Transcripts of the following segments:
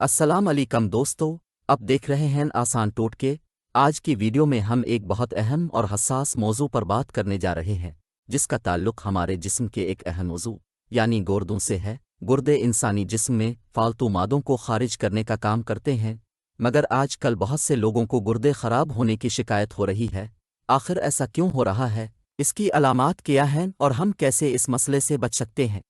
अस्सलाम अलैकुम दोस्तों, अब देख रहे हैं आसान टोटके। आज की वीडियो में हम एक बहुत अहम और हसास मौजू पर बात करने जा रहे हैं, जिसका ताल्लुक हमारे जिस्म के एक अहम मौजू यानी गुर्दों से है। गुर्दे इंसानी जिस्म में फालतू मादों को खारिज करने का काम करते हैं, मगर आजकल बहुत से लोगों को गुर्दे खराब होने की शिकायत हो रही है। आखिर ऐसा क्यों हो रहा है, इसकी अलामात क्या हैं और हम कैसे इस मसले से बच सकते हैं?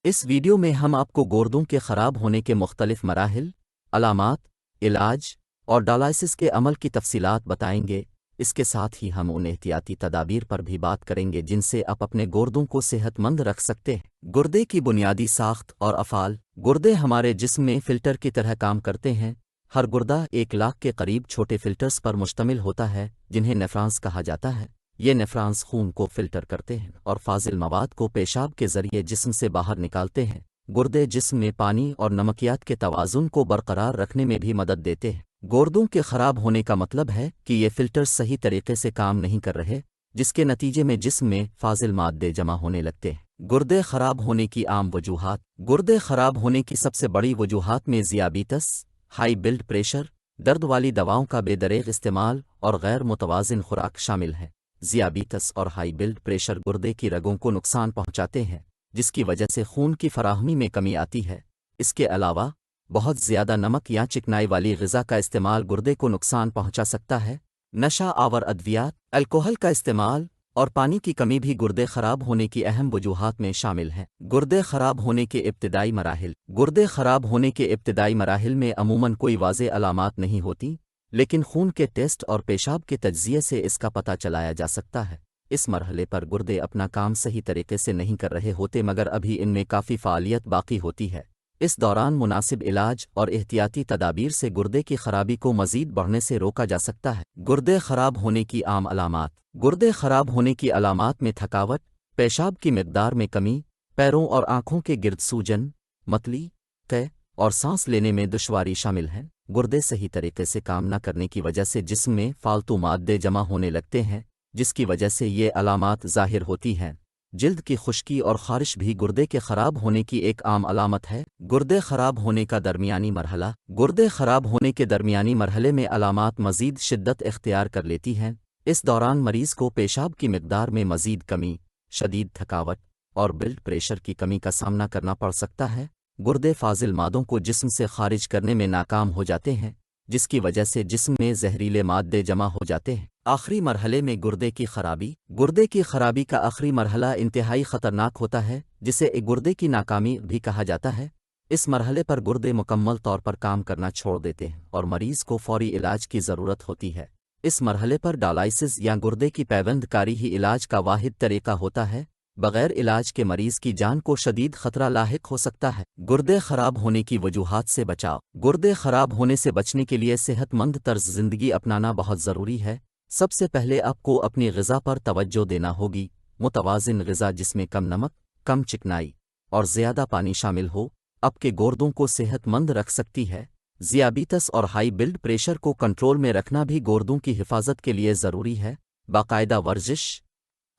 इस वीडियो में हम आपको गुर्दों के ख़राब होने के मुख्तलिफ मराहिल, अलामात, इलाज और डायलिसिस के अमल की तफसीलात बताएंगे। इसके साथ ही हम उन एहतियाती तदाबीर पर भी बात करेंगे जिनसे आप अपने गुर्दों को सेहतमंद रख सकते हैं। गुर्दे की बुनियादी साख्त और अफ़ाल। गुर्दे हमारे जिस्म में फ़िल्टर की तरह काम करते हैं। हर गुर्दा 1 लाख के करीब छोटे फ़िल्टर्स पर मुश्तमिल होता है, जिन्हें नेफ्रॉन्स कहा जाता है। ये नेफ्रॉन्स खून को फ़िल्टर करते हैं और फाजिल मवाद को पेशाब के ज़रिए जिस्म से बाहर निकालते हैं। गुर्दे जिस्म में पानी और नमकियात के तवाज़ुन को बरकरार रखने में भी मदद देते हैं। गुर्दों के ख़राब होने का मतलब है कि ये फ़िल्टर्स सही तरीके से काम नहीं कर रहे, जिसके नतीजे में जिस्म में फाजिल मादे जमा होने लगते हैं। गुर्दे ख़राब होने की आम वजूहात। गुर्दे ख़राब होने की सबसे बड़ी वजूहात में ज़ियाबीतस, हाई ब्लड प्रेशर, दर्द वाली दवाओं का बेदरेग इस्तेमाल और गैर मुतवाज़िन खुराक शामिल है। ज़ियाबीतस और हाई ब्लड प्रेशर गुर्दे की रगों को नुकसान पहुंचाते हैं, जिसकी वजह से खून की फराहमी में कमी आती है। इसके अलावा बहुत ज़्यादा नमक या चिकनाई वाली ग़िज़ा का इस्तेमाल गुर्दे को नुकसान पहुंचा सकता है। नशा आवर अद्वियात, अल्कोहल का इस्तेमाल और पानी की कमी भी गुर्दे ख़राब होने की अहम वजूहात में शामिल हैं। गुर्दे ख़राब होने के इब्तिदाई मराहिल। गुर्दे ख़राब होने के इब्तिदाई मराहिल में अमूमन कोई वाज़े अलामात नहीं होती, लेकिन खून के टेस्ट और पेशाब के तज्ज़िये से इसका पता चलाया जा सकता है। इस मरहले पर गुर्दे अपना काम सही तरीके से नहीं कर रहे होते, मगर अभी इनमें काफ़ी फ़ालियत बाकी होती है। इस दौरान मुनासिब इलाज और एहतियाती तदाबीर से गुर्दे की खराबी को मज़ीद बढ़ने से रोका जा सकता है। गुर्दे ख़राब होने की आम अलामात। गुर्दे ख़राब होने की अलामात में थकावट, पेशाब की मिक़दार में कमी, पैरों और आँखों के गिर्द सूजन, मतली, तय और सांस लेने में दुश्वारी शामिल हैं। गुर्दे सही तरीके से काम न करने की वजह से जिस्म में फालतू मादे जमा होने लगते हैं, जिसकी वजह से ये अलामात ज़ाहिर होती हैं। जिल्द की खुश्की और ख़ारिश भी गुर्दे के ख़राब होने की एक आम अलामत है। गुर्दे ख़राब होने का दरमियानी मरहला। गुर्दे ख़राब होने के दरमियानी मरहले में अलामात मज़ीद शिद्दत इख्तियार कर लेती हैं। इस दौरान मरीज़ को पेशाब की मिक़दार में मज़ीद कमी, शदीद थकावट और ब्लड प्रेशर की कमी का सामना करना पड़ सकता है। गुर्दे फाजिल मादों को जिस्म से खारिज करने में नाकाम हो जाते हैं, जिसकी वजह से जिस्म में जहरीले मादे जमा हो जाते हैं। आखिरी मरहले में गुर्दे की खराबी। गुर्दे की खराबी का आखिरी मरहला इंतहाई ख़तरनाक होता है, जिसे गुर्दे की नाकामी भी कहा जाता है। इस मरहले पर गुर्दे मुकम्मल तौर पर काम करना छोड़ देते हैं और मरीज़ को फौरी इलाज की ज़रूरत होती है। इस मरहले पर डायलिसिस या गुर्दे की पैवंदकारी ही इलाज का वाहिद तरीका होता है। बग़ैर इलाज के मरीज़ की जान को शदीद ख़तरा लाहिक हो सकता है। गुर्दे ख़राब होने की वजूहात से बचाव। गुर्दे ख़राब होने से बचने के लिए सेहतमंद तर्ज़ ज़िंदगी अपनाना बहुत ज़रूरी है। सबसे पहले आपको अपनी ग़िज़ा पर तवज्जो देना होगी। मुतवाज़िन ग़िज़ा जिसमें कम नमक, कम चिकनाई और ज़्यादा पानी शामिल हो, आपके गुर्दों को सेहतमंद रख सकती है। ज़ियाबीतस और हाई ब्लड प्रेशर को कंट्रोल में रखना भी गुर्दों की हिफाजत के लिए ज़रूरी है। बाकायदा वर्जिश,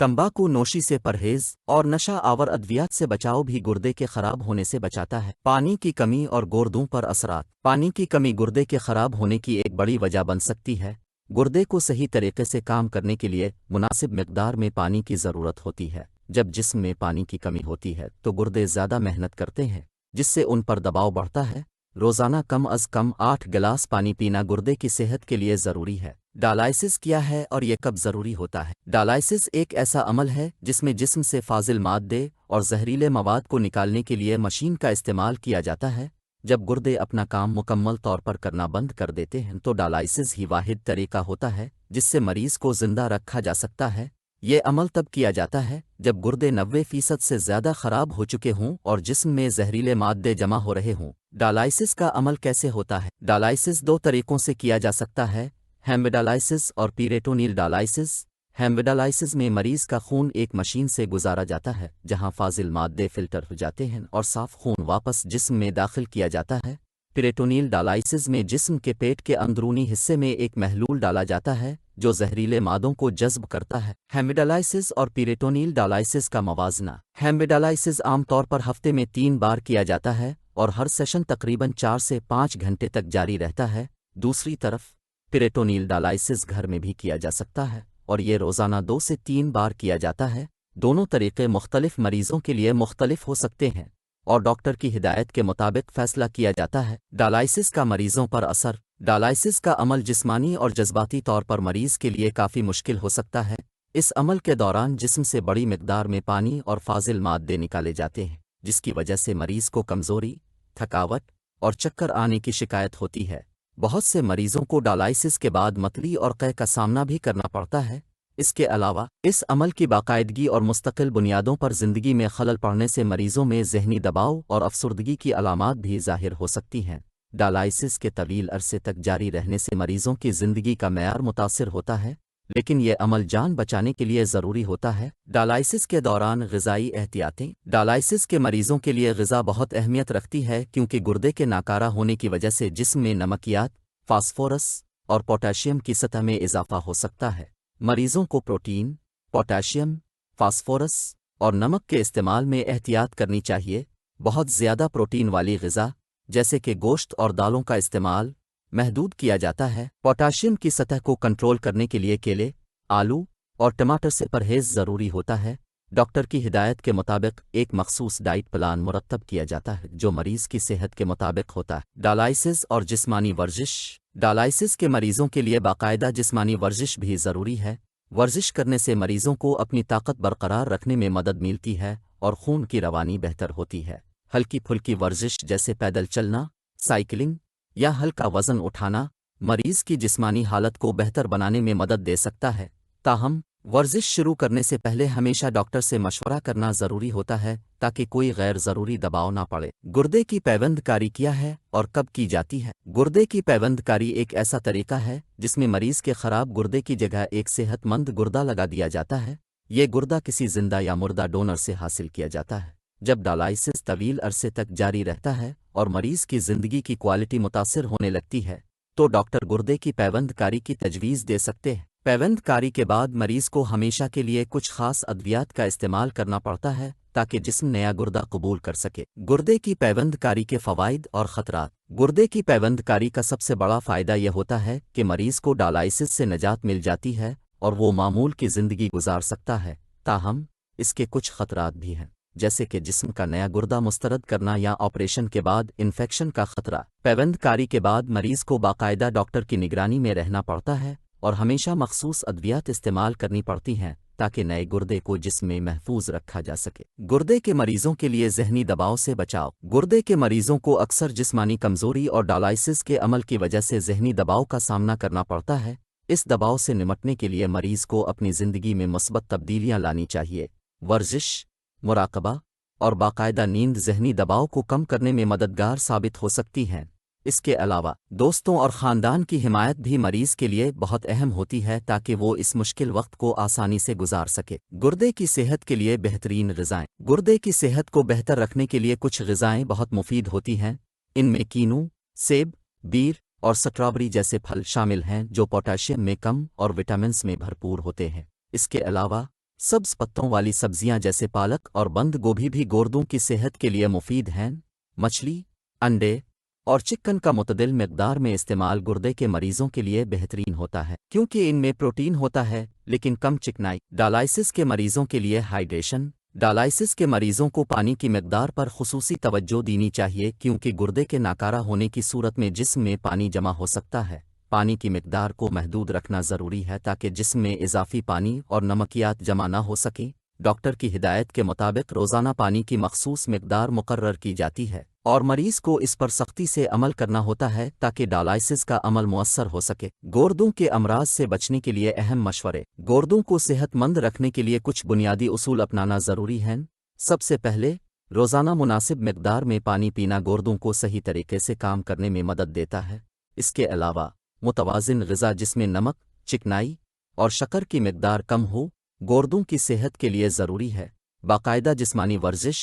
तंबाकू नोशी से परहेज़ और नशा आवर अद्वियात से बचाव भी गुर्दे के ख़राब होने से बचाता है। पानी की कमी और गुर्दों पर असरात। पानी की कमी गुर्दे के ख़राब होने की एक बड़ी वजह बन सकती है। गुर्दे को सही तरीके से काम करने के लिए मुनासिब मिक़दार में पानी की ज़रूरत होती है। जब जिस्म में पानी की कमी होती है तो गुर्दे ज़्यादा मेहनत करते हैं, जिससे उन पर दबाव बढ़ता है। रोज़ाना कम अज़ कम 8 गिलास पानी पीना गुर्दे की सेहत के लिए ज़रूरी है। डायलिसिस क्या है और ये कब ज़रूरी होता है? डायलिसिस एक ऐसा अमल है जिसमें जिस्म से फाजिल मादे और जहरीले मवाद को निकालने के लिए मशीन का इस्तेमाल किया जाता है। जब गुर्दे अपना काम मुकम्मल तौर पर करना बंद कर देते हैं तो डायलिसिस ही वाहिद तरीका होता है जिससे मरीज़ को ज़िंदा रखा जा सकता है। ये अमल तब किया जाता है जब गुर्दे 90% से ज़्यादा ख़राब हो चुके हों और जिस्म में जहरीले मादे जमा हो रहे हों। डायलिसिस का अमल कैसे होता है? डायलिसिस 2 तरीक़ों से किया जा सकता है, हेमोडायलिसिस और पेरिटोनियल डायलिसिस। हेमोडायलिसिस में मरीज़ का खून एक मशीन से गुजारा जाता है, जहां फाजिल मादे फ़िल्टर हो जाते हैं और साफ़ खून वापस जिस्म में दाखिल किया जाता है। पेरिटोनियल डायलिसिस में जिस्म के पेट के अंदरूनी हिस्से में एक महलूल डाला जाता है जो जहरीले मादों को जज़्ब करता है। हेमोडायलिसिस और पेरिटोनियल डायलिसिस का मवाजना। हेमोडायलिसिस आमतौर पर हफ्ते में 3 बार किया जाता है और हर सेशन तकरीबन 4 से 5 घंटे तक जारी रहता है। दूसरी तरफ पेरिटोनियल डायलिसिस घर में भी किया जा सकता है और ये रोज़ाना 2 से 3 बार किया जाता है। दोनों तरीक़े मुख्तलिफ मरीज़ों के लिए मुख्तलिफ हो सकते हैं और डॉक्टर की हिदायत के मुताबिक फ़ैसला किया जाता है। डायलिसिस का मरीज़ों पर असर। डायलिसिस का अमल जिस्मानी और जज्बाती तौर पर मरीज़ के लिए काफ़ी मुश्किल हो सकता है। इस अमल के दौरान जिस्म से बड़ी मिकदार में पानी और फाजिल मादे निकाले जाते हैं, जिसकी वजह से मरीज़ को कमज़ोरी, थकावट और चक्कर आने की शिकायत होती है। बहुत से मरीज़ों को डायलिसिस के बाद मतली और क़ह का सामना भी करना पड़ता है। इसके अलावा इस अमल की बाकायदगी और मुस्तकिल बुनियादों पर ज़िंदगी में खलल पड़ने से मरीज़ों में ज़हनी दबाव और अफसरदगी की अलामात भी ज़ाहिर हो सकती हैं। डायलिसिस के तवील अरसे तक जारी रहने से मरीज़ों की ज़िंदगी का मेयार मुतासिर होता है, लेकिन यह अमल जान बचाने के लिए ज़रूरी होता है। डायलिसिस के दौरान ग़िज़ाई एहतियातें। डायलिसिस के मरीज़ों के लिए ग़िज़ा बहुत अहमियत रखती है, क्योंकि गुर्दे के नाकारा होने की वजह से जिस्म में नमकियात, फास्फोरस और पोटाशियम की सतह में इजाफ़ा हो सकता है। मरीज़ों को प्रोटीन, पोटाशियम, फास्फोरस और नमक के इस्तेमाल में एहतियात करनी चाहिए। बहुत ज़्यादा प्रोटीन वाली ग़िज़ा जैसे कि गोश्त और दालों का इस्तेमाल महदूद किया जाता है। पोटाशियम की सतह को कंट्रोल करने के लिए केले, आलू और टमाटर से परहेज़ ज़रूरी होता है। डॉक्टर की हिदायत के मुताबिक एक मखसूस डाइट प्लान मुरतब किया जाता है जो मरीज़ की सेहत के मुताबिक होता है। डायलिसिस और जिस्मानी वर्जिश। डायलिसिस के मरीज़ों के लिए बाकायदा जिस्मानी वर्जिश भी ज़रूरी है। वर्जिश करने से मरीज़ों को अपनी ताकत बरकरार रखने में मदद मिलती है और खून की रवानी बेहतर होती है। हल्की फुल्की वर्जिश जैसे पैदल चलना, साइकिलिंग या हल्का वज़न उठाना मरीज़ की जिस्मानी हालत को बेहतर बनाने में मदद दे सकता है। ताहम वर्जिश शुरू करने से पहले हमेशा डॉक्टर से मशवरा करना ज़रूरी होता है ताकि कोई गैर ज़रूरी दबाव ना पड़े। गुर्दे की पैबंदकारी क्या है और कब की जाती है? गुर्दे की पैबंदकारी एक ऐसा तरीका है जिसमें मरीज़ के ख़राब गुर्दे की जगह एक सेहतमंद गुर्दा लगा दिया जाता है। ये गुर्दा किसी जिंदा या मुर्दा डोनर से हासिल किया जाता है। जब डायलिसिस तवील अरसे तक जारी रहता है और मरीज़ की ज़िंदगी की क्वालिटी मुतासिर होने लगती है, तो डॉक्टर गुर्दे की पैबंदकारी की तजवीज़ दे सकते हैं। पैबंदकारी के बाद मरीज़ को हमेशा के लिए कुछ ख़ास अद्वियात का इस्तेमाल करना पड़ता है ताकि जिस्म नया गुर्दा कबूल कर सके। गुर्दे की पैबंदकारी के फ़वाइद और ख़तरात। गुर्दे की पैबंदकारी का सबसे बड़ा फ़ायदा यह होता है कि मरीज़ को डायलिसिस से निजात मिल जाती है और वो मामूल की ज़िंदगी गुजार सकता है। ताहम इसके कुछ ख़तरात भी हैं, जैसे कि जिस्म का नया गुर्दा मुस्तरद करना या ऑपरेशन के बाद इन्फेक्शन का खतरा। पैबंदकारी के बाद मरीज़ को बाकायदा डॉक्टर की निगरानी में रहना पड़ता है और हमेशा मखसूस अद्वियात इस्तेमाल करनी पड़ती हैं ताकि नए गुर्दे को जिस्म में महफूज रखा जा सके। गुर्दे के मरीज़ों के लिए ज़हनी दबाव से बचाव। गुर्दे के मरीज़ों को अक्सर जिस्मानी कमज़ोरी और डायलिसिस के अमल की वजह से ज़हनी दबाव का सामना करना पड़ता है। इस दबाव से निमटने के लिए मरीज़ को अपनी ज़िंदगी में मस्बत तब्दीलियाँ लानी चाहिए। वर्जिश, मुराकबा और बाकायदा नींद ज़हनी दबाव को कम करने में मददगार साबित हो सकती हैं। इसके अलावा दोस्तों और ख़ानदान की हिमायत भी मरीज़ के लिए बहुत अहम होती है ताकि वो इस मुश्किल वक्त को आसानी से गुजार सके। गुर्दे की सेहत के लिए बेहतरीन ग़िज़ाएँ। गुर्दे की सेहत को बेहतर रखने के लिए कुछ ग़िज़ाएँ बहुत मुफीद होती हैं। इनमें कीनू, सेब, बीर और स्ट्रॉबेरी जैसे फल शामिल हैं जो पोटाशियम में कम और विटामिन्स में भरपूर होते हैं। इसके अलावा सब्ज़ पत्तों वाली सब्जियां जैसे पालक और बंद गोभी भी गुर्दों की सेहत के लिए मुफीद हैं। मछली, अंडे और चिकन का मुतदिल मिक़दार में इस्तेमाल गुर्दे के मरीज़ों के लिए बेहतरीन होता है क्योंकि इनमें प्रोटीन होता है लेकिन कम चिकनाई। डायलिसिस के मरीज़ों के लिए हाइड्रेशन। डायलिसिस के मरीज़ों को पानी की मिक़दार पर खुसूसी तवज्जो देनी चाहिए क्योंकि गुर्दे के नाकारा होने की सूरत में जिस्म में पानी जमा हो सकता है। पानी की मिक़दार को महदूद रखना ज़रूरी है ताकि जिस्म में इजाफ़ी पानी और नमकियात जमा ना हो सकें। डॉक्टर की हिदायत के मुताबिक रोज़ाना पानी की मखसूस मिक़दार मुकर्रर की जाती है और मरीज़ को इस पर सख्ती से अमल करना होता है ताकि डायलिसिस का अमल मुअस्सर हो सके। गुर्दों के अमराज से बचने के लिए अहम मशवरे। गुर्दों को सेहतमंद रखने के लिए कुछ बुनियादी उसूल अपनाना ज़रूरी हैं। सबसे पहले, रोज़ाना मुनासिब मिक़दार में पानी पीना गुर्दों को सही तरीके से काम करने में मदद देता है। इसके अलावा मुतवाज़िन ग़िज़ा जिसमें नमक, चिकनाई और शक्कर की मिक़दार कम हो गुर्दों की सेहत के लिए ज़रूरी है। बाकायदा जिस्मानी वर्जिश,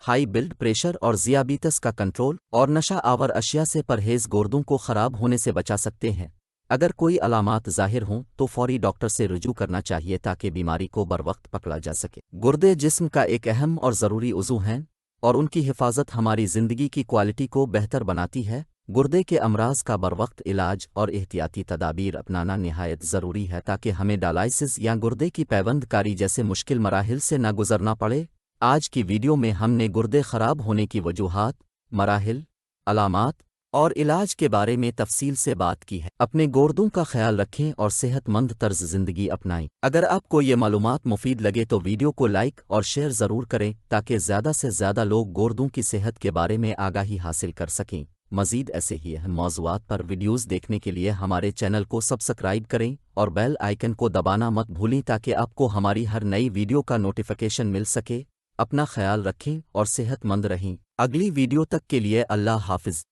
हाई ब्लड प्रेशर और ज़ियाबीतस का कंट्रोल और नशा आवर अशिया से परहेज़ गुर्दों को ख़राब होने से बचा सकते हैं। अगर कोई अलामात ज़ाहिर हों तो फौरी डॉक्टर से रुजू करना चाहिए ताकि बीमारी को बरवक्त पकड़ा जा सके। गुर्दे जिस्म का एक अहम और ज़रूरी उज़ू हैं और उनकी हिफाजत हमारी ज़िंदगी की क्वालिटी को बेहतर बनाती है। गुर्दे के अमराज का बरवक्त इलाज और एहतियाती तदाबीर अपनाना निहायत ज़रूरी है ताकि हमें डायलिसिस या गुर्दे की पैवंदकारी जैसे मुश्किल मराहिल से न गुजरना पड़े। आज की वीडियो में हमने गुर्दे ख़राब होने की वजूहात, मराहिल, अलामात और इलाज के बारे में तफसील से बात की है। अपने गुर्दों का ख्याल रखें और सेहतमंद तर्ज ज़िंदगी अपनाएं। अगर आपको ये मालूमात मुफीद लगे तो वीडियो को लाइक और शेयर ज़रूर करें ताकि ज़्यादा से ज़्यादा लोग गुर्दों की सेहत के बारे में आगाही हासिल कर सकें। मज़ीद ऐसे ही अहम मौज़ूआत पर वीडियोज़ देखने के लिए हमारे चैनल को सब्सक्राइब करें और बेल आइकन को दबाना मत भूलें ताकि आपको हमारी हर नई वीडियो का नोटिफिकेशन मिल सके। अपना ख्याल रखें और सेहतमंद रहें। अगली वीडियो तक के लिए अल्लाह हाफ़िज़।